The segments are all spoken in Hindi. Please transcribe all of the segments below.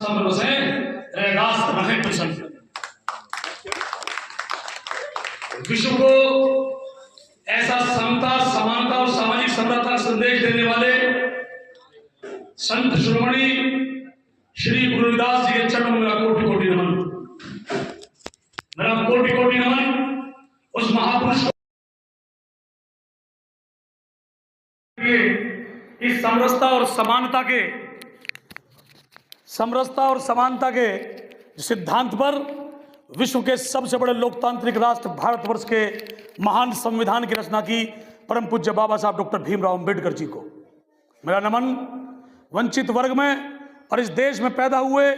से रैदास रहे प्रसन्न। विश्व को ऐसा समता, समानता और सामाजिक समरसता का संदेश देने वाले संत शिरोमणि श्री गुरु रविदास जी के चरणों में मेरा कोटि कोटि नमन। मेरा कोटि कोटि नमन उस महापुरुष को इस समरसता और समानता के सिद्धांत पर विश्व के सबसे बड़े लोकतांत्रिक राष्ट्र भारतवर्ष के महान संविधान की रचना की परम पूज्य बाबा साहब डॉक्टर भीमराव अंबेडकर जी को मेरा नमन। वंचित वर्ग में और इस देश में पैदा हुए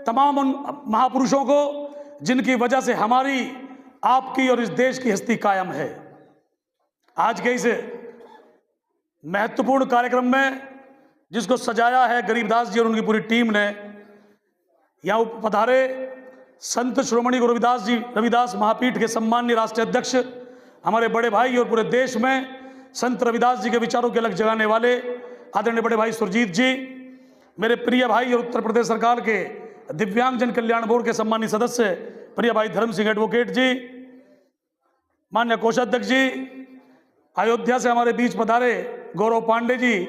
तमाम उन महापुरुषों को जिनकी वजह से हमारी, आपकी और इस देश की हस्ती कायम है। आज के इस महत्वपूर्ण कार्यक्रम में जिसको सजाया है गरीबदास जी और उनकी पूरी टीम ने, यहाँ पधारे संत श्रोमणी गुरु रविदास महापीठ के सम्माननीय राष्ट्रीय अध्यक्ष, हमारे बड़े भाई और पूरे देश में संत रविदास जी के विचारों के अलग जगाने वाले आदरणीय बड़े भाई सुरजीत जी, मेरे प्रिय भाई और उत्तर प्रदेश सरकार के दिव्यांगजन कल्याण बोर्ड के सम्मानित सदस्य प्रिय भाई धर्म सिंह एडवोकेट जी, मान्य कोषाध्यक्ष जी, अयोध्या से हमारे बीच पधारे गौरव पांडे जी,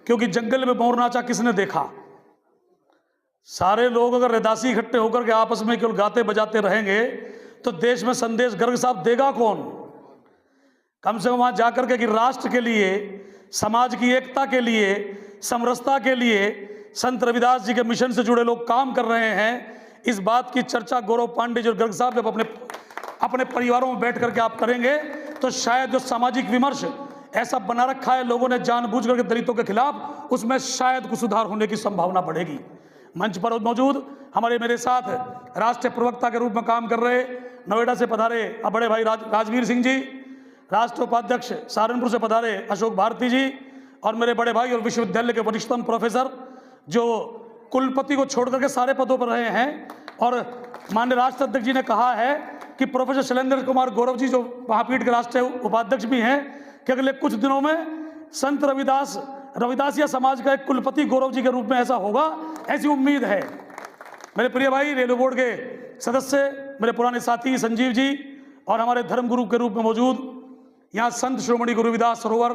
क्योंकि जंगल में मोर नाचा किसने देखा। सारे लोग अगर रैदासी इकट्ठे होकर के आपस में केवल गाते बजाते रहेंगे तो देश में संदेश गर्ग साहब देगा कौन। कम से कम वहां जाकर के कि राष्ट्र के लिए, समाज की एकता के लिए, समरसता के लिए संत रविदास जी के मिशन से जुड़े लोग काम कर रहे हैं, इस बात की चर्चा गौरव पांडे जी और गर्ग साहब जब अपने परिवारों में बैठ करके आप करेंगे तो शायद जो सामाजिक विमर्श ऐसा बना रखा है लोगों ने जानबूझ करके दलितों के खिलाफ, उसमें शायद कुछ सुधार होने की संभावना बढ़ेगी। मंच पर मौजूद मेरे साथ राष्ट्रीय प्रवक्ता के रूप में काम कर रहे नोएडा से पधारे बड़े भाई राजवीर सिंह जी, राष्ट्रीय उपाध्यक्ष सहारनपुर से पधारे अशोक भारती जी, और मेरे बड़े भाई और विश्वविद्यालय के वरिष्ठतम प्रोफेसर जो कुलपति को छोड़ करके सारे पदों पर रहे हैं, और माननीय राष्ट्र अध्यक्ष जी ने कहा है कि प्रोफेसर शैलेंद्र कुमार गौरव जी जो महापीठ के राष्ट्रीय उपाध्यक्ष भी हैं कि अगले कुछ दिनों में संत रविदासिया समाज का एक कुलपति गौरव जी के रूप में ऐसा होगा, ऐसी उम्मीद है। मेरे प्रिय भाई रेलवे बोर्ड के सदस्य, मेरे पुराने साथी संजीव जी, और हमारे धर्म गुरु के रूप में मौजूद यहाँ संत श्रोमणी गुरु रविदास सरोवर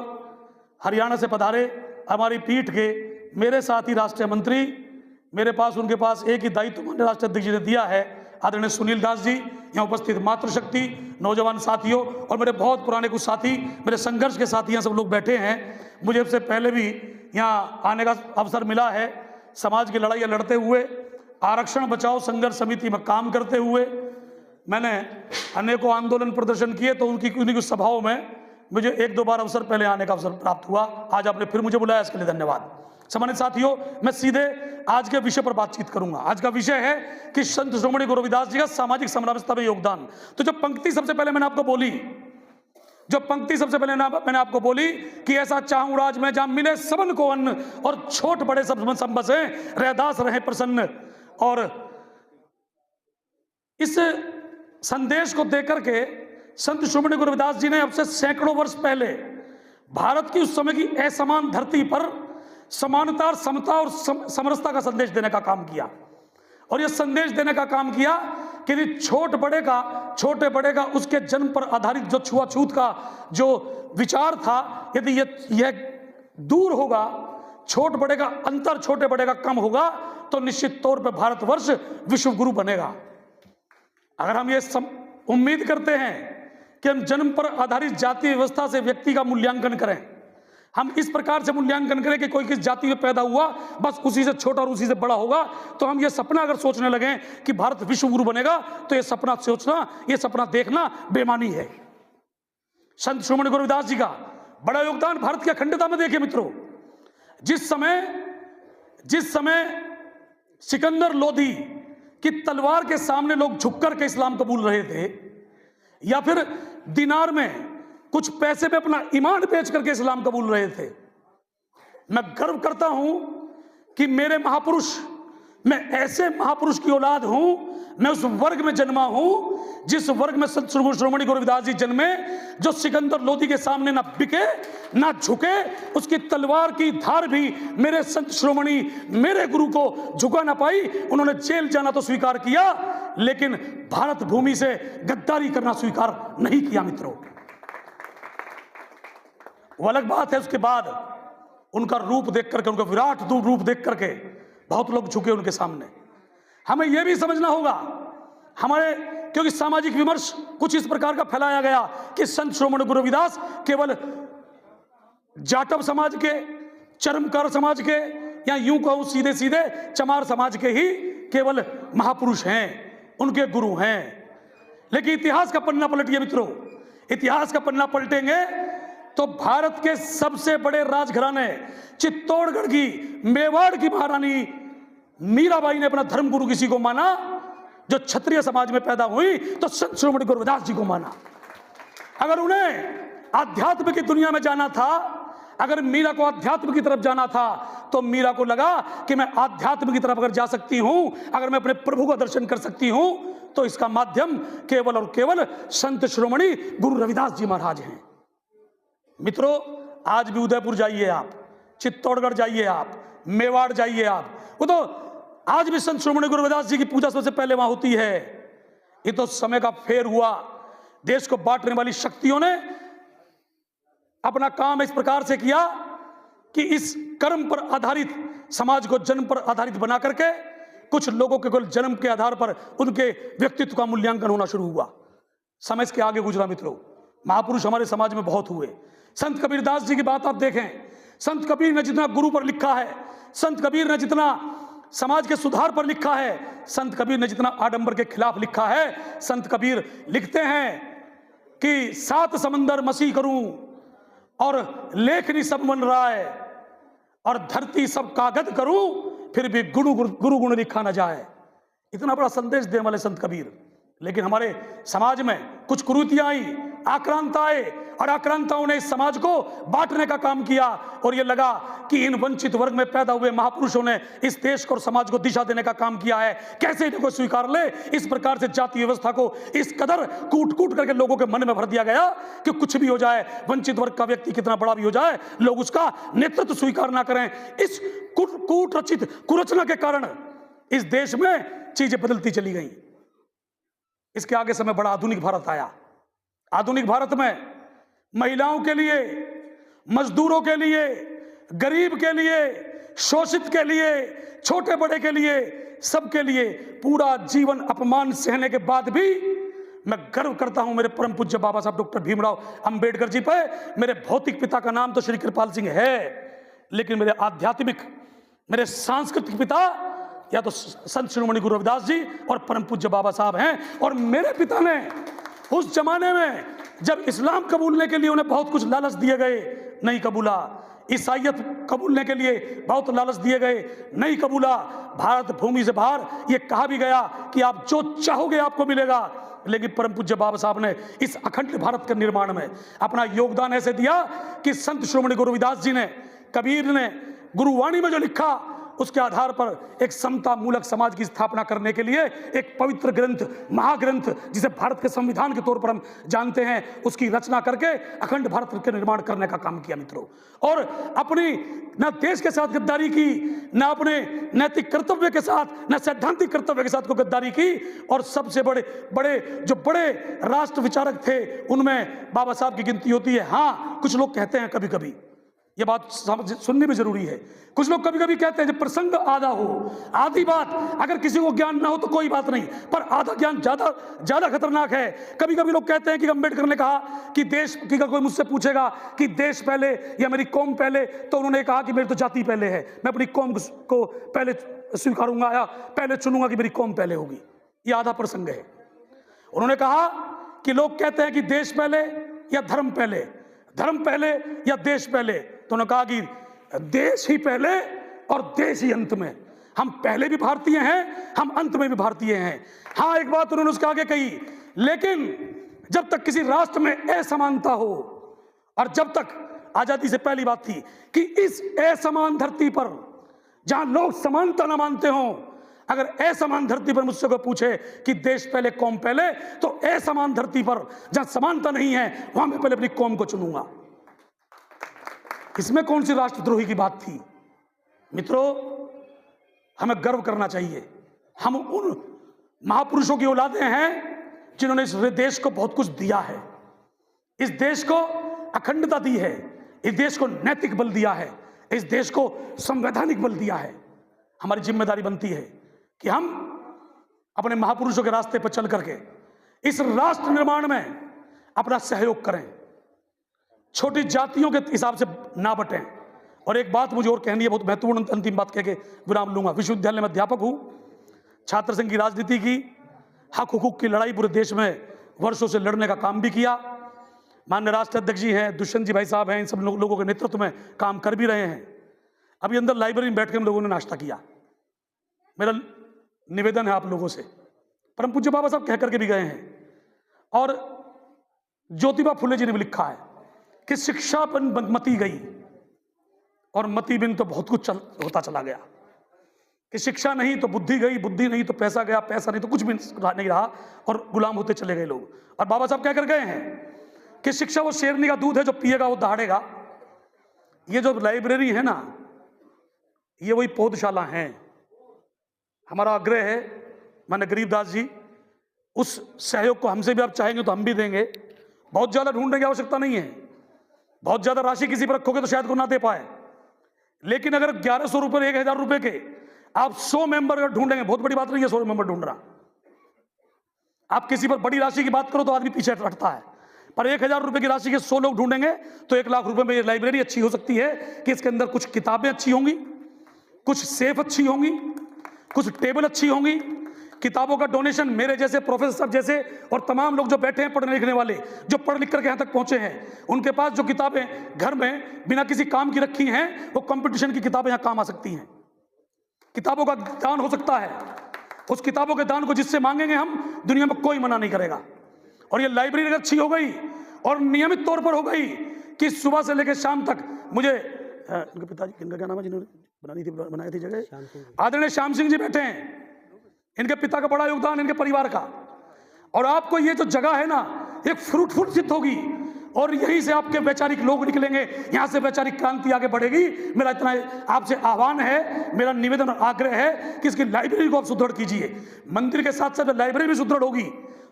हरियाणा से पधारे हमारी पीठ के मेरे साथी राष्ट्रीय मंत्री, मेरे पास उनके पास एक ही दायित्व माननीय राष्ट्रीय अध्यक्ष जी ने दिया है, आदरणीय सुनील दास जी, यहाँ उपस्थित मातृशक्ति, नौजवान साथियों, और मेरे बहुत पुराने कुछ साथी, मेरे संघर्ष के साथी यहाँ सब लोग बैठे हैं। मुझे इससे पहले भी यहाँ आने का अवसर मिला है, समाज की लड़ाइयाँ लड़ते हुए, आरक्षण बचाओ संघर्ष समिति में काम करते हुए मैंने अनेकों आंदोलन प्रदर्शन किए, तो उन्हीं कुछ सभाओं में मुझे एक दो बार अवसर पहले आने का अवसर प्राप्त हुआ। आज आपने फिर मुझे बुलाया, इसके लिए धन्यवाद। सम्मानित साथियों, मैं सीधे आज के विषय पर बातचीत करूंगा। आज का विषय है कि संत श्रोमणी गुरु रविदास जी का सामाजिक समरसता में योगदान। तो जो पंक्ति सबसे पहले मैंने आपको बोली कि ऐसा चाहूं राज में जहां मिले सबन को अन्न और छोट बड़े सब बसे, रैदास रहे प्रसन्न, और इस संदेश को देकर के संत श्रोमणी गुरु रविदास जी ने अब से सैकड़ों वर्ष पहले भारत की उस समय की असमान धरती पर समानता और समता और समरसता का संदेश देने का काम किया। और यह संदेश देने का काम किया कि छोटे बड़े का उसके जन्म पर आधारित जो छुआछूत का जो विचार था, यदि यह दूर होगा, छोटे बड़े का कम होगा, तो निश्चित तौर पर भारतवर्ष विश्व गुरु बनेगा। अगर हम ये उम्मीद करते हैं कि हम जन्म पर आधारित जातीय व्यवस्था से व्यक्ति का मूल्यांकन करें, हम इस प्रकार से मूल्यांकन करें कि कोई किस जाति में पैदा हुआ बस उसी से छोटा और उसी से बड़ा होगा, तो हम ये सपना अगर सोचने लगे कि भारत विश्व गुरु बनेगा, तो ये सपना सोचना, ये सपना देखना बेमानी है। संत श्रोमणी गुरु रविदास जी का बड़ा योगदान भारत की अखंडता में देखिए मित्रों। जिस समय सिकंदर लोधी की तलवार के सामने लोग झुककर के इस्लाम कबूल रहे थे, या फिर दिनार में कुछ पैसे में अपना ईमान बेच करके इस्लाम कबूल रहे थे, मैं गर्व करता हूं कि मैं ऐसे महापुरुष की औलाद हूं, मैं उस वर्ग में जन्मा हूं जिस वर्ग में संत शिरोमणि गुरु रविदास जी जन्मे, जो सिकंदर लोधी के सामने ना बिके ना झुके, उसकी तलवार की धार भी मेरे संत शिरोमणि मेरे गुरु को झुका ना पाई। उन्होंने जेल जाना तो स्वीकार किया, लेकिन भारत भूमि से गद्दारी करना स्वीकार नहीं किया मित्रों। वो अलग बात है, उसके बाद उनका रूप देख करके, उनका विराट रूप देख करके बहुत लोग झुके उनके सामने। हमें यह भी समझना होगा हमारे, क्योंकि सामाजिक विमर्श कुछ इस प्रकार का फैलाया गया कि संत शिरोमणि गुरु रविदास केवल जाटव समाज के, चरमकार समाज के, या यूं कहूं सीधे सीधे चमार समाज के ही केवल महापुरुष हैं, उनके गुरु हैं। लेकिन इतिहास का पन्ना पलटिए मित्रों, इतिहास का पन्ना पलटेंगे तो भारत के सबसे बड़े राजघराने, चित्तौड़गढ़ की, मेवाड़ की महारानी मीराबाई ने अपना धर्मगुरु किसी को माना? जो क्षत्रिय समाज में पैदा हुई तो संत शिरोमणि गुरु रविदास जी को माना। अगर उन्हें आध्यात्म की दुनिया में जाना था, अगर मीरा को आध्यात्म की तरफ जाना था, तो मीरा को लगा कि मैं आध्यात्म की तरफ अगर जा सकती हूं, अगर मैं अपने प्रभु का दर्शन कर सकती हूं, तो इसका माध्यम केवल और केवल संत शिरोमणि गुरु रविदास जी महाराज हैं। मित्रों, आज भी उदयपुर जाइए आप, चित्तौड़गढ़ जाइए आप, मेवाड़ जाइए आप, वो तो आज भी संत शिरोमणि गुरु रविदास जी की पूजा सबसे पहले वहां होती है। ये तो समय का फेर हुआ। देश को बांटने वाली शक्तियों ने अपना काम इस प्रकार से किया कि इस कर्म पर आधारित समाज को जन्म पर आधारित बना करके कुछ लोगों के केवल जन्म के आधार पर उनके व्यक्तित्व का मूल्यांकन होना शुरू हुआ। समय इसके आगे गुजरा मित्रों, महापुरुष हमारे समाज में बहुत हुए। संत कबीरदास जी की बात आप देखें, संत कबीर ने जितना गुरु पर लिखा है, संत कबीर ने जितना समाज के सुधार पर लिखा है, संत कबीर ने जितना आडंबर के खिलाफ लिखा है, संत कबीर लिखते हैं कि 7 समंदर मसी करूं और लेखनी सब मन रहा है, और धरती सब कागज करूं फिर भी गुरु गुण लिखा न जाए। इतना बड़ा संदेश देने वाले संत कबीर। लेकिन हमारे समाज में कुछ कुरीतियां आई, आक्रांता आए, और आक्रांताओं ने इस समाज को बांटने का काम किया, और ये लगा कि इन वंचित वर्ग में पैदा हुए महापुरुषों ने इस देश को और समाज को दिशा देने का काम किया है, कैसे इनको स्वीकार ले। इस प्रकार से जाति व्यवस्था को इस कदर कूट कूट करके लोगों के मन में भर दिया गया कि कुछ भी हो जाए, वंचित वर्ग का व्यक्ति कितना बड़ा भी हो जाए, लोग उसका नेतृत्व स्वीकार ना करें। इस कूट रचित कुरचना के कारण इस देश में चीजें बदलती चली गई। इसके आगे समय बड़ा आधुनिक भारत आया। आधुनिक भारत में महिलाओं के लिए, मजदूरों के लिए, गरीब के लिए, शोषित के लिए, छोटे बड़े के लिए, सबके लिए पूरा जीवन अपमान सहने के बाद भी मैं गर्व करता हूं मेरे परम पूज्य बाबा साहब डॉक्टर भीमराव अंबेडकर जी पे। मेरे भौतिक पिता का नाम तो श्री कृपाल सिंह है, लेकिन मेरे आध्यात्मिक, मेरे सांस्कृतिक पिता या तो संत शिरोमणि गुरु रविदास जी और परम पूज्य बाबा साहब हैं। और मेरे पिता ने उस जमाने में जब इस्लाम कबूलने के लिए उन्हें बहुत कुछ लालच दिए गए, नहीं कबूला। ईसाइयत कबूलने के लिए बहुत लालच दिए गए, नहीं कबूला। भारत भूमि से बाहर ये कहा भी गया कि आप जो चाहोगे आपको मिलेगा। लेकिन परम पूज्य बाबा साहब ने इस अखंड भारत के निर्माण में अपना योगदान ऐसे दिया कि संत शिरोमणि गुरु रविदास जी ने, कबीर ने गुरुवाणी में जो लिखा, उसके आधार पर एक समता मूलक समाज की स्थापना करने के लिए एक पवित्र ग्रंथ, महाग्रंथ, जिसे भारत के संविधान के तौर पर हम जानते हैं, उसकी रचना करके अखंड भारत के निर्माण करने का काम किया मित्रों। और अपनी न देश के साथ गद्दारी की, न अपने नैतिक कर्तव्य के साथ, न सैद्धांतिक कर्तव्य के साथ को गद्दारी की। और सबसे बड़े राष्ट्र विचारक थे, उनमें बाबा साहब की गिनती होती है। हाँ, कुछ लोग कहते हैं कभी कभी, ये बात सुननी भी जरूरी है, कुछ लोग कभी कभी कहते हैं जब प्रसंग आधा हो, आधी बात, अगर किसी को ज्ञान ना हो तो कोई बात नहीं, पर आधा ज्ञान ज्यादा खतरनाक है। कभी कभी लोग कहते हैं कि अम्बेडकर ने कहा कि देश की, कोई मुझसे पूछेगा कि देश पहले या मेरी कौम पहले, तो उन्होंने कहा कि मेरी तो जाति पहले है, मैं अपनी कौम को पहले स्वीकारूंगा या पहले चुनूंगा कि मेरी कौम पहले होगी। ये आधा प्रसंग है। उन्होंने कहा कि लोग कहते हैं कि देश पहले या धर्म पहले, धर्म पहले या देश पहले, तो उन्होंने कहा कि देश ही पहले और देश ही अंत में। हम पहले भी भारतीय हैं, हम अंत में भी भारतीय हैं। हाँ, एक बात उन्होंने उसके आगे कही, लेकिन जब तक किसी राष्ट्र में असमानता हो, और जब तक आजादी से पहली बात थी कि इस असमान धरती पर जहां लोग समानता न मानते हों, अगर असमान धरती पर मुझसे कोई पूछे कि देश पहले कौम पहले, तो असमान धरती पर जहां समानता नहीं है वहां मैं पहले अपनी कौम को चुनूंगा। इसमें कौन सी राष्ट्रद्रोही की बात थी? मित्रों, हमें गर्व करना चाहिए। हम उन महापुरुषों की औलादें हैं जिन्होंने इस देश को बहुत कुछ दिया है, इस देश को अखंडता दी है, इस देश को नैतिक बल दिया है, इस देश को संवैधानिक बल दिया है। हमारी जिम्मेदारी बनती है कि हम अपने महापुरुषों के रास्ते पर चल करके इस राष्ट्र निर्माण में अपना सहयोग करें, छोटी जातियों के हिसाब से ना बटें। और एक बात मुझे और कहनी है, बहुत महत्वपूर्ण अंतिम बात कह के विराम लूंगा। विश्वविद्यालय में अध्यापक हूं, छात्र संघ की राजनीति की, हक हुकूक की लड़ाई पूरे देश में वर्षों से लड़ने का काम भी किया। माननीय राष्ट्र अध्यक्ष जी हैं, दुष्यंत जी भाई साहब हैं, इन सब लोगों के नेतृत्व में काम कर भी रहे हैं। अभी अंदर लाइब्रेरी में बैठ के हम लोगों ने नाश्ता किया। मेरा निवेदन है आप लोगों से, परम पूज्य बाबा साहब कह करके भी गए हैं, और ज्योतिबा फुले जी ने भी लिखा है कि शिक्षा बिन मति गई, और मति बिन तो बहुत कुछ होता चला गया। कि शिक्षा नहीं तो बुद्धि गई, बुद्धि नहीं तो पैसा गया, पैसा नहीं तो कुछ भी नहीं रहा, और गुलाम होते चले गए लोग। और बाबा साहब कह कर गए हैं कि शिक्षा वो शेरनी का दूध है, जो पिएगा वो दहाड़ेगा। ये जो लाइब्रेरी है ना, ये वही पौधशाला है। हमारा आग्रह है माननीय गरीबदास जी, उस सहयोग को हमसे भी आप चाहेंगे तो हम भी देंगे। बहुत ज्यादा ढूंढने की आवश्यकता नहीं है, बहुत ज्यादा राशि किसी पर रखोगे तो शायद को ना दे पाए, लेकिन अगर 1100 रुपए 1000 रुपए के आप 100 मेंबर अगर ढूंढेंगे, बहुत बड़ी बात नहीं है 100 मेंबर ढूंढना। आप किसी पर बड़ी राशि की बात करो तो आदमी पीछे हटता है, पर 1000 रुपए की राशि के 100 लोग ढूंढेंगे तो 1 लाख रुपए में ये लाइब्रेरी अच्छी हो सकती है कि इसके अंदर कुछ किताबें अच्छी होंगी, कुछ सेफ अच्छी होंगी, कुछ टेबल अच्छी होंगी, किताबों का डोनेशन मेरे जैसे प्रोफेसर साहब जैसे और तमाम लोग जो बैठे हैं पढ़ने लिखने वाले, जो पढ़ लिख करके यहाँ तक पहुंचे हैं, उनके पास जो किताबें घर में बिना किसी काम की रखी हैं, वो कंपटीशन की किताबें यहाँ काम आ सकती हैं। किताबों का दान हो सकता है, उस किताबों के दान को जिससे मांगेंगे हम, दुनिया में कोई मना नहीं करेगा। और ये लाइब्रेरी अगर अच्छी हो गई और नियमित तौर पर हो गई कि सुबह से लेकर शाम तक, मुझे उनके पिताजी इनका क्या नाम है जिन्होंने बनाई थी जगह, आदरणीय श्याम सिंह जी बैठे हैं, इनके पिता का बड़ा योगदान, इनके परिवार का। और आपको ये जो जगह है ना, एक फ्रूटफुल सिद्ध होगी, और यहीं से आपके वैचारिक लोग निकलेंगे, यहां से वैचारिक क्रांति आगे बढ़ेगी। मेरा इतना आपसे आह्वान है, मेरा निवेदन और आग्रह है कि इसकी लाइब्रेरी को आप सुदृढ़ कीजिए। मंदिर के साथ साथ लाइब्रेरी भी सुदृढ़ होगी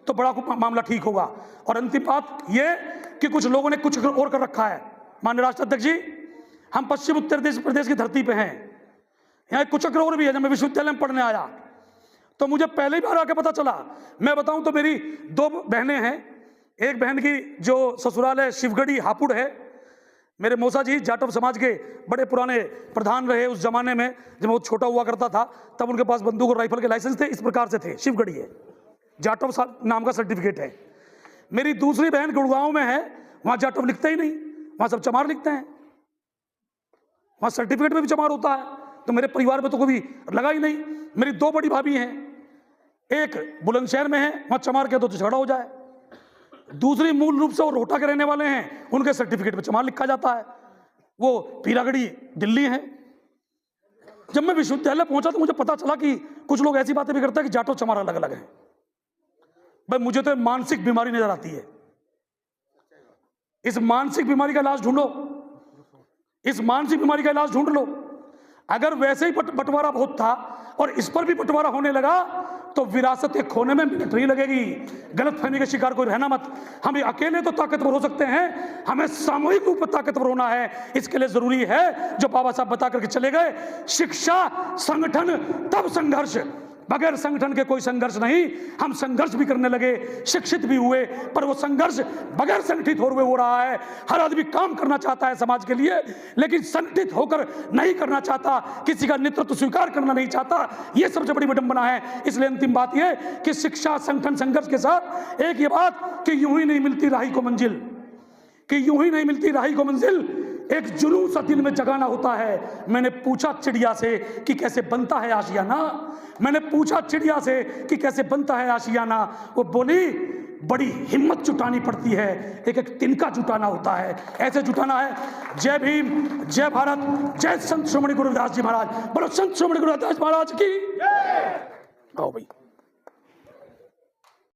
तो बड़ा मामला ठीक होगा। और अंतिम बात ये कि कुछ लोगों ने कुछ और कर रखा है। माननीय राष्ट्र अध्यक्ष जी, हम पश्चिम उत्तर प्रदेश की धरती पे हैं, यहाँ कुछ और भी है। जब मैं विश्वविद्यालय में पढ़ने आया तो मुझे पहली बार आके पता चला, मैं बताऊं तो मेरी 2 बहनें हैं, एक बहन की जो ससुराल है शिवगढ़ी हापुड़ है, मेरे मौसा जी जाटव समाज के बड़े पुराने प्रधान रहे उस जमाने में, जब वो छोटा हुआ करता था तब उनके पास बंदूक और राइफल के लाइसेंस थे, इस प्रकार से थे, शिवगढ़ी है, जाटव नाम का सर्टिफिकेट है। मेरी दूसरी बहन गुड़गांव में है, वहां जाटव लिखते ही नहीं, वहां सब चमार लिखते हैं, वहां सर्टिफिकेट में भी चमार होता है। तो मेरे परिवार में तो कभी लगा ही नहीं। मेरी 2 बड़ी भाभी हैं, एक बुलंदशहर में है, वहां चमार के तो झगड़ा हो जाए, दूसरी मूल रूप से वो रोहटा के रहने वाले हैं, उनके सर्टिफिकेट पे चमार लिखा जाता है, वो पीरागढ़ी दिल्ली है। जब मैं विश्वविद्यालय पहुंचा तो मुझे पता चला कि कुछ लोग ऐसी बातें भी करते हैं कि जाटव चमार अलग अलग हैं। भाई मुझे तो मानसिक बीमारी नजर आती है। इस मानसिक बीमारी का इलाज ढूंढो, इस मानसिक बीमारी का इलाज ढूंढ लो। अगर वैसे ही बंटवारा बहुत था और इस पर भी बंटवारा होने लगा तो विरासत खोने में मिनट नहीं लगेगी। गलतफहमी का शिकार कोई रहना मत। हम अकेले तो ताकतवर हो सकते हैं, हमें सामूहिक रूप में ताकतवर होना है। इसके लिए जरूरी है जो बाबा साहब बता करके चले गए, शिक्षा, संगठन, तब संघर्ष। बगैर संगठन के कोई संघर्ष नहीं। हम संघर्ष भी करने लगे, शिक्षित भी हुए, पर वो संघर्ष बगैर संगठित हो रहा है। हर आदमी काम करना चाहता है समाज के लिए, लेकिन संगठित होकर नहीं करना चाहता, किसी का नेतृत्व स्वीकार करना नहीं चाहता। ये सबसे बड़ी विडंबना है। इसलिए अंतिम बात ये कि शिक्षा, संगठन, संघर्ष के साथ एक ये बात कि यूं ही नहीं मिलती राही को मंजिल, कि यूं ही नहीं मिलती राही को मंजिल, एक जुनून सा दिल में जगाना होता है। मैंने पूछा चिड़िया से कि कैसे बनता है आशियाना, मैंने पूछा चिड़िया से कि कैसे बनता है आशियाना। वो बोली बड़ी हिम्मत जुटानी पड़ती है, एक एक तिनका जुटाना होता है, ऐसे जुटाना है। जय भीम, जय भारत, जय संत श्रोमणी गुरु रविदास जी महाराज। बोलो संत श्रोमणी गुरु रविदास महाराज की जय। आओ भाई।